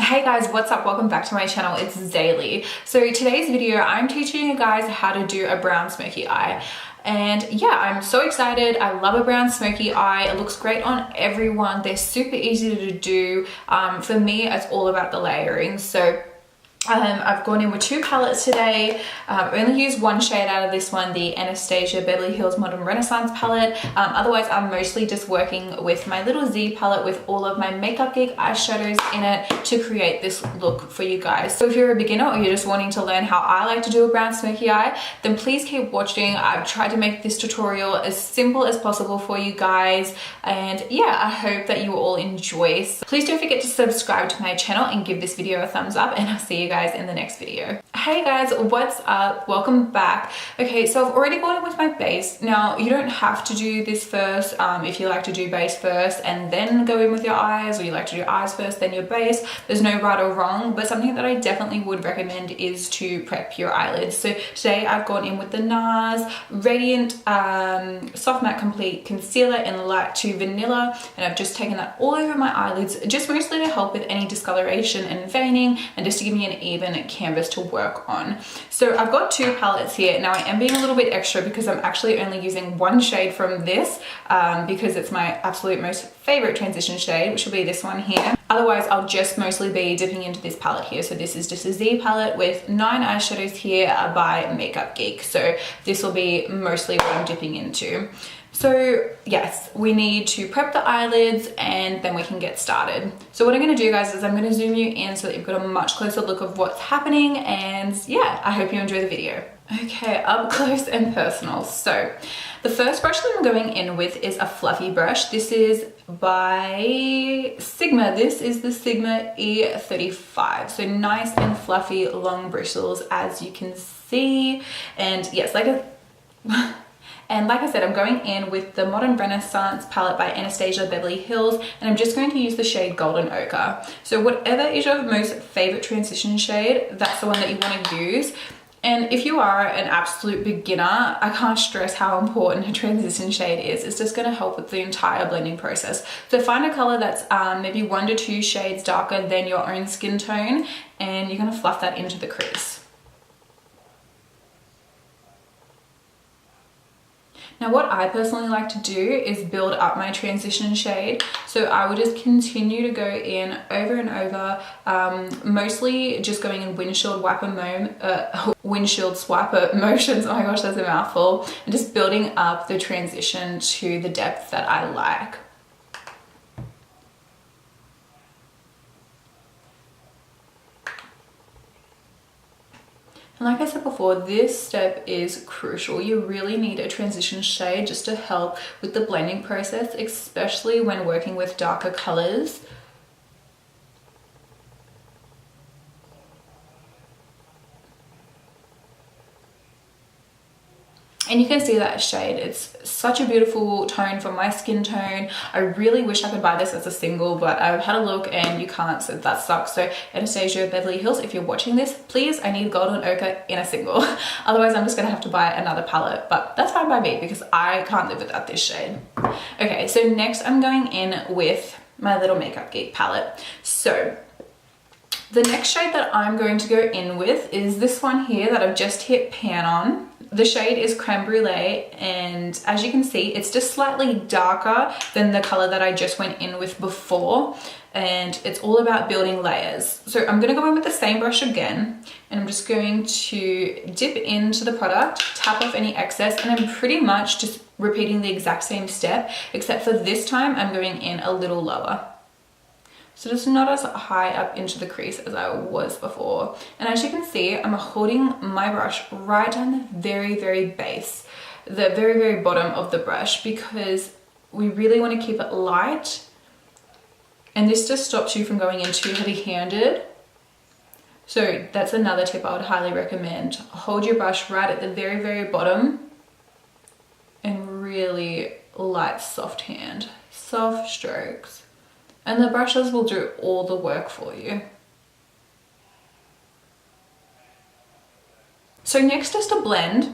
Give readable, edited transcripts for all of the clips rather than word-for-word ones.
Hey guys, what's up? Welcome back to my channel. It's Zalie. So today's video, I'm teaching you guys how to do a brown smoky eye. And yeah, I'm so excited. I love a brown smoky eye. It looks great on everyone. They're super easy to do. For me, it's all about the layering. So I've gone in with two palettes today. I've only used one shade out of this one, the Anastasia Beverly Hills Modern Renaissance palette. Otherwise, I'm mostly just working with my little Z palette with all of my Makeup Geek eyeshadows in it to create this look for you guys. So if you're a beginner or you're just wanting to learn how I like to do a brown smoky eye, then please keep watching. I've tried to make this tutorial as simple as possible for you guys. And yeah, I hope that you all enjoy. So please don't forget to subscribe to my channel and give this video a thumbs up, and I'll see you guys in the next video. Hey guys, what's up? Welcome back. Okay, so I've already gone in with my base. Now, you don't have to do this first. If you like to do base first and then go in with your eyes, or you like to do eyes first, then your base, there's no right or wrong, but something that I definitely would recommend is to prep your eyelids. So today I've gone in with the NARS Radiant Soft Matte Complete Concealer in Light to Vanilla, and I've just taken that all over my eyelids, just mostly to help with any discoloration and veining, and just to give me an even canvas to work on. So I've got two palettes here. Now I am being a little bit extra because I'm actually only using one shade from this because it's my absolute most favorite transition shade, which will be this one here. Otherwise, I'll just mostly be dipping into this palette here. So this is just a Z palette with 9 eyeshadows here by Makeup Geek. So this will be mostly what I'm dipping into. So yes, we need to prep the eyelids and then we can get started. So what I'm going to do, guys, is I'm going to zoom you in so that you've got a much closer look of what's happening, and yeah, I hope you enjoy the video. Okay, up close and personal. So the first brush that I'm going in with is a fluffy brush. This is by Sigma. This is the Sigma E35. So nice and fluffy, long bristles, as you can see. And yes, like I said, I'm going in with the Modern Renaissance palette by Anastasia Beverly Hills, and I'm just going to use the shade Golden Ochre. So whatever is your most favorite transition shade, that's the one that you want to use. And if you are an absolute beginner, I can't stress how important a transition shade is. It's just going to help with the entire blending process. So find a color that's maybe 1 to 2 shades darker than your own skin tone, and you're going to fluff that into the crease. Now, what I personally like to do is build up my transition shade. So I would just continue to go in over and over, mostly just going in windshield swiper motions. Oh my gosh, that's a mouthful. And just building up the transition to the depth that I like. And like I said before, this step is crucial. You really need a transition shade just to help with the blending process, especially when working with darker colors. And you can see that shade. It's such a beautiful tone for my skin tone. I really wish I could buy this as a single, but I've had a look and you can't, so that sucks. So Anastasia Beverly Hills, if you're watching this, please, I need Golden Ochre in a single. Otherwise, I'm just gonna have to buy another palette, but that's fine by me because I can't live without this shade. Okay, so next I'm going in with my little Makeup Geek palette. So the next shade that I'm going to go in with is this one here that I've just hit pan on. The shade is Creme Brulee, and as you can see, it's just slightly darker than the color that I just went in with before, and it's all about building layers. So I'm going to go in with the same brush again, and I'm just going to dip into the product, tap off any excess, and I'm pretty much just repeating the exact same step, except for this time I'm going in a little lower. So just not as high up into the crease as I was before. And as you can see, I'm holding my brush right down the very, very base, the very, very bottom of the brush, because we really want to keep it light. And this just stops you from going in too heavy-handed. So that's another tip I would highly recommend. Hold your brush right at the very, very bottom and really light, soft hand, soft strokes. And the brushes will do all the work for you. So next, just to blend,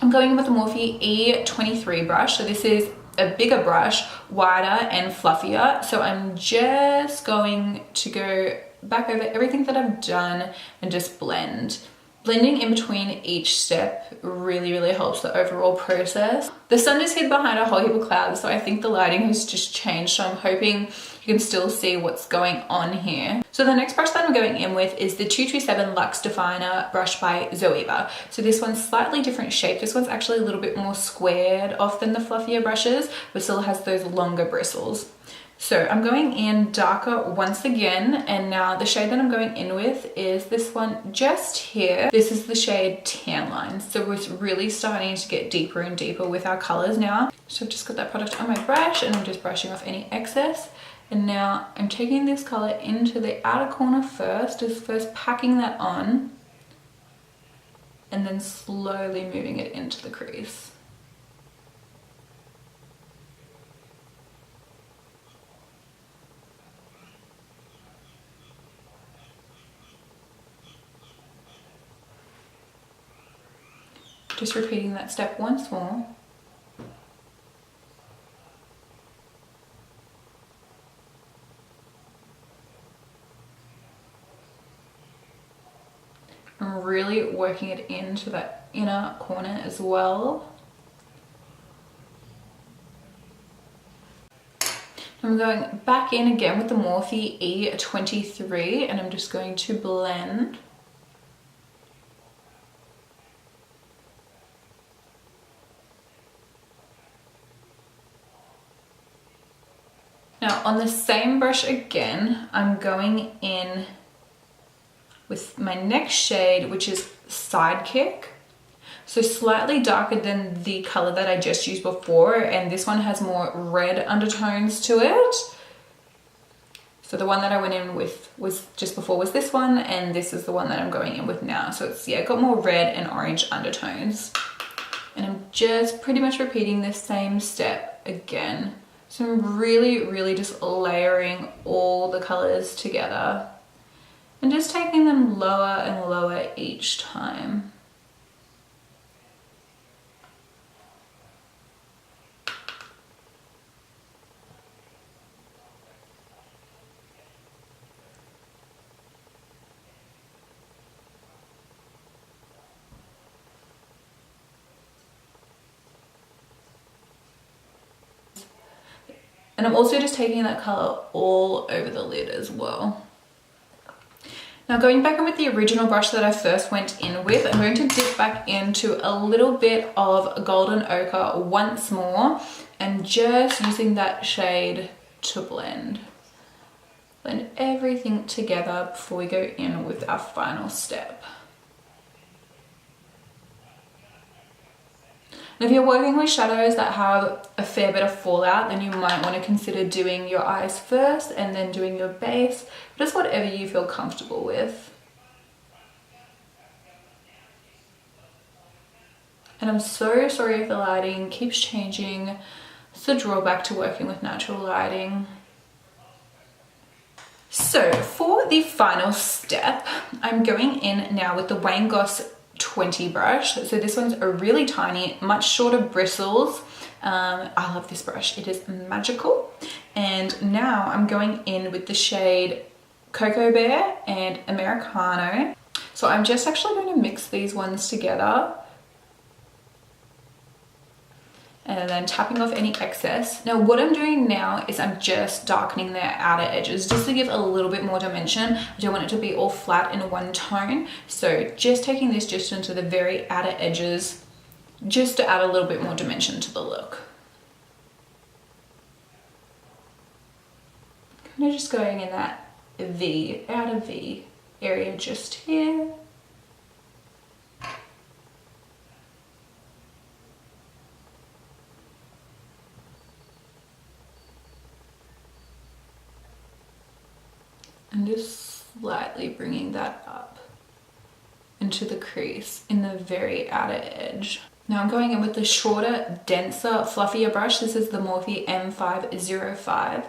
I'm going in with the Morphe E23 brush. So this is a bigger brush, wider and fluffier. So I'm just going to go back over everything that I've done and just blend. Blending in between each step really helps the overall process. The sun just hid behind a whole heap of clouds, so I think the lighting has just changed, so I'm hoping you can still see what's going on here. So the next brush that I'm going in with is the 227 Luxe Definer brush by Zoeva. So this one's slightly different shape. This one's actually a little bit more squared off than the fluffier brushes, but still has those longer bristles. So I'm going in darker once again, and now the shade that I'm going in with is this one just here. This is the shade Tan Line. So we're really starting to get deeper and deeper with our colors now. So I've just got that product on my brush and I'm just brushing off any excess. And now I'm taking this color into the outer corner first, just first packing that on and then slowly moving it into the crease. Just repeating that step once more. I'm really working it into that inner corner as well. I'm going back in again with the Morphe E23 and I'm just going to blend. Now on the same brush again, I'm going in with my next shade, which is Sidekick. So slightly darker than the color that I just used before, and this one has more red undertones to it. So the one that I went in with was just before was this one, and this is the one that I'm going in with now. So it's, yeah, got more red and orange undertones. And I'm just pretty much repeating this same step again. So I'm really just layering all the colors together and just taking them lower and lower each time. And I'm also just taking that color all over the lid as well. Now going back in with the original brush that I first went in with, I'm going to dip back into a little bit of Golden Ochre once more and just using that shade to blend. Blend everything together before we go in with our final step. And if you're working with shadows that have a fair bit of fallout, then you might want to consider doing your eyes first and then doing your base. Just whatever you feel comfortable with. And I'm so sorry if the lighting keeps changing. It's the drawback to working with natural lighting. So for the final step, I'm going in now with the Goss 20 brush. So this one's a really tiny, much shorter bristles. I love this brush, it is magical. And now I'm going in with the shade Cocoa Bear and Americano. So I'm just actually going to mix these ones together and then tapping off any excess. Now what I'm doing now is I'm just darkening their outer edges just to give a little bit more dimension. I don't want it to be all flat in one tone. So just taking this just into the very outer edges just to add a little bit more dimension to the look. Kind of just going in that V, outer V area just here. And just slightly bringing that up into the crease in the very outer edge. Now I'm going in with the shorter, denser, fluffier brush. This is the Morphe M505.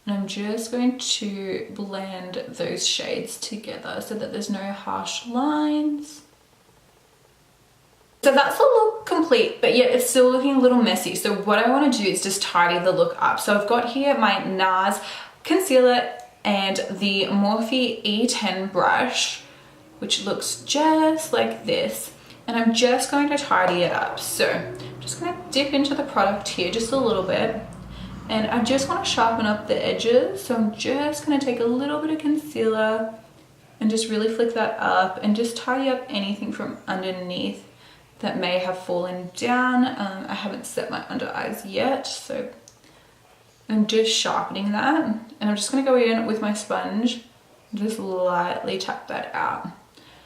And I'm just going to blend those shades together so that there's no harsh lines. So that's the look look complete, but yet it's still looking a little messy. So what I want to do is just tidy the look up. So I've got here my NARS concealer and the Morphe E10 brush, which looks just like this. And I'm just going to tidy it up. So I'm just going to dip into the product here just a little bit. And I just want to sharpen up the edges. So I'm just going to take a little bit of concealer and just really flick that up and just tidy up anything from underneath that may have fallen down. I haven't set my under eyes yet, so I'm just sharpening that. And I'm just going to go in with my sponge and just lightly tap that out.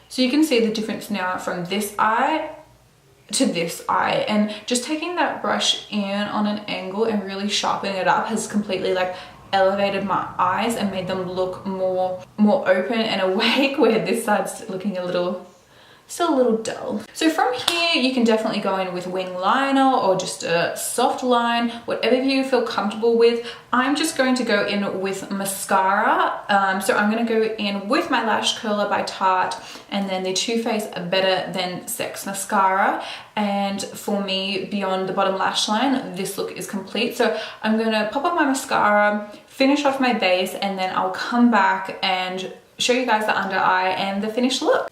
So you can see the difference now from this eye to this eye, and just taking that brush in on an angle and really sharpening it up has completely like elevated my eyes and made them look more open and awake, where this side's looking still a little dull. So from here you can definitely go in with wing liner or just a soft line, whatever you feel comfortable with. I'm just going to go in with mascara. So I'm going to go in with my lash curler by Tarte, and then the Too Faced Better Than Sex mascara. And for me, beyond the bottom lash line, this look is complete. So I'm going to pop on my mascara, finish off my base, and then I'll come back and show you guys the under eye and the finished look.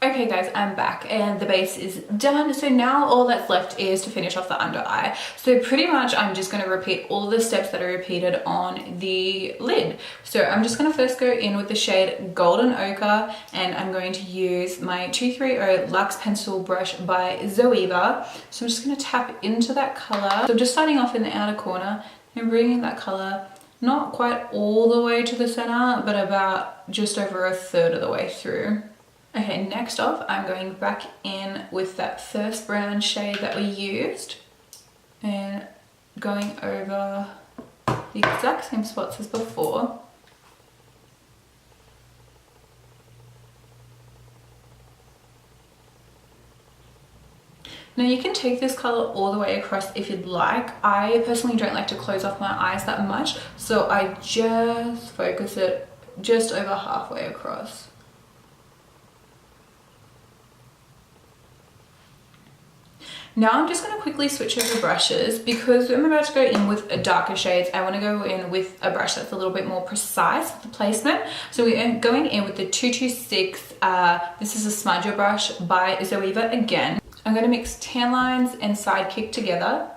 Okay guys, I'm back and the base is done. So now all that's left is to finish off the under eye. So pretty much I'm just going to repeat all the steps that are repeated on the lid. So I'm just going to first go in with the shade Golden Ochre, and I'm going to use my 230 Luxe Pencil Brush by Zoeva. So I'm just going to tap into that color. So I'm just starting off in the outer corner and bringing that color not quite all the way to the center, but about just over a third of the way through. Okay, next off, I'm going back in with that first brown shade that we used and going over the exact same spots as before. Now you can take this color all the way across if you'd like. I personally don't like to close off my eyes that much, so I just focus it just over halfway across. Now I'm just going to quickly switch over brushes because I'm about to go in with darker shades. I want to go in with a brush that's a little bit more precise with the placement. So we're going in with the 226. This is a smudger brush by Zoeva again. I'm going to mix tan lines and sidekick together.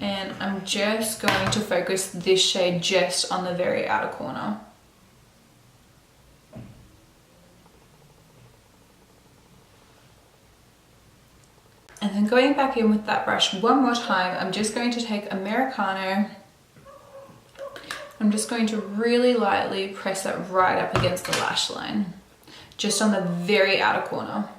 And I'm just going to focus this shade just on the very outer corner. And then going back in with that brush one more time, I'm just going to take Americano. I'm just going to really lightly press that right up against the lash line, just on the very outer corner.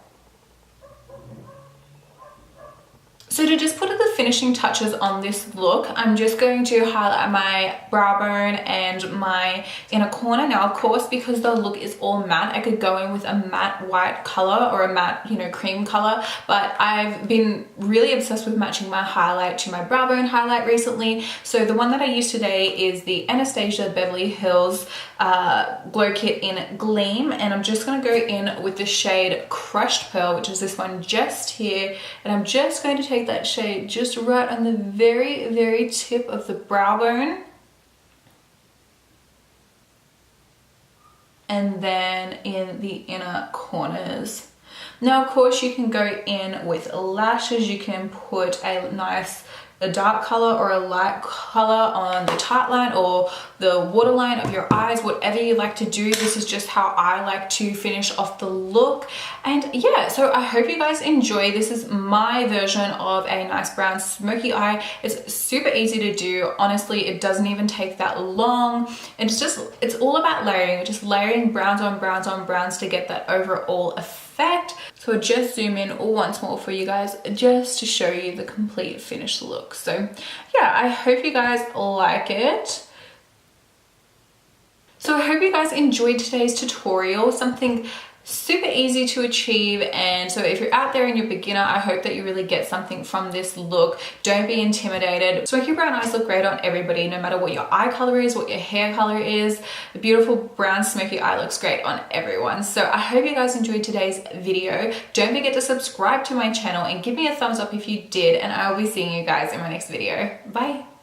So to just put the finishing touches on this look, I'm just going to highlight my brow bone and my inner corner. Now, of course, because the look is all matte, I could go in with a matte white color or a matte, cream color, but I've been really obsessed with matching my highlight to my brow bone highlight recently. So the one that I use today is the Anastasia Beverly Hills Glow Kit in Gleam, and I'm just going to go in with the shade Crushed Pearl, which is this one just here, and I'm just going to take that shade just right on the very, very tip of the brow bone, and then in the inner corners. Now, of course, you can go in with lashes. You can put a dark color or a light color on the tight line or the waterline of your eyes, whatever you like to do. This is just how I like to finish off the look. And yeah, so I hope you guys enjoy. This is my version of a nice brown smoky eye. It's super easy to do. Honestly, it doesn't even take that long. It's all about layering, just layering browns on browns on browns to get that overall effect. So I'll just zoom in once more for you guys just to show you the complete finished look. So yeah, I hope you guys like it. So I hope you guys enjoyed today's tutorial, something super easy to achieve. And so if you're out there and you're a beginner, I hope that you really get something from this look. Don't be intimidated. Smoky brown eyes look great on everybody, no matter what your eye color is, what your hair color is. A beautiful brown smoky eye looks great on everyone. So I hope you guys enjoyed today's video. Don't forget to subscribe to my channel and give me a thumbs up if you did, and I will be seeing you guys in my next video. Bye.